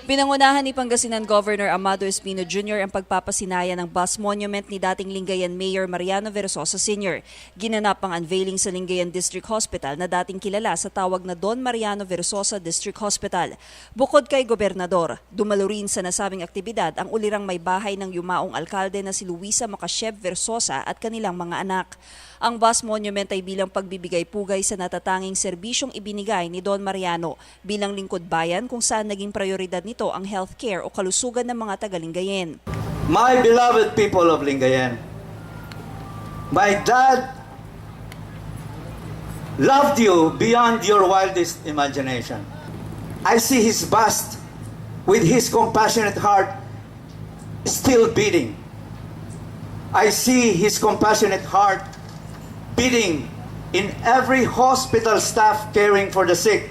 Pinangunahan ni Pangasinan Governor Amado Espino Jr. ang pagpapasinaya ng bus monument ni dating Lingayen Mayor Mariano Versosa Sr. Ginanap ang unveiling sa Lingayen District Hospital na dating kilala sa tawag na Don Mariano Versosa District Hospital. Bukod kay Gobernador, dumalo rin sa nasabing aktibidad ang ulirang may bahay ng yumaong alkalde na si Luisa Macacheb Versosa at kanilang mga anak. Ang bus monument ay bilang pagbibigay pugay sa natatanging serbisyong ibinigay ni Don Mariano bilang lingkod bayan kung saan naging prioridad nito ang healthcare o kalusugan ng mga taga-Lingayen. My beloved people of Lingayen, my dad loved you beyond your wildest imagination. I see his bust with his compassionate heart still beating. I see his compassionate heart beating in every hospital staff caring for the sick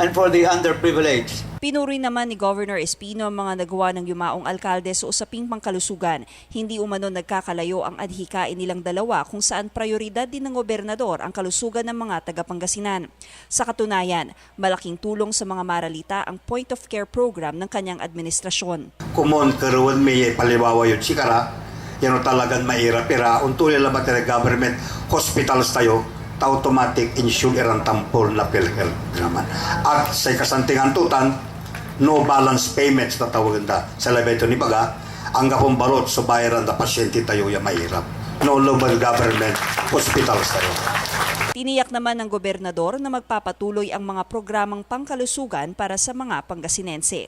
and for the underprivileged. Pinuri naman ni Governor Espino ang mga nagawa ng yumaong alkalde sa usaping pangkalusugan. Hindi umano nagkakalayo ang adhikain nilang dalawa kung saan prioridad din ng gobernador ang kalusugan ng mga taga-Pangasinan. Sa katunayan, malaking tulong sa mga maralita ang point of care program ng kanyang administrasyon. Kumon karuan may paliwawa yun sikara, yan talagang maira-pira, untuli lang matira government hospitals tayo, automatic insure irang tampol na PhilHealth naman. At sa kasantingan tutan, no balance payments na tawagan da. Sa labeto ni Baga, ang kapong balot sa bayaran na pasyente tayo yung mahirap. No local government hospitals tayo. Tiniyak naman ng gobernador na magpapatuloy ang mga programang pangkalusugan para sa mga Pangasinense.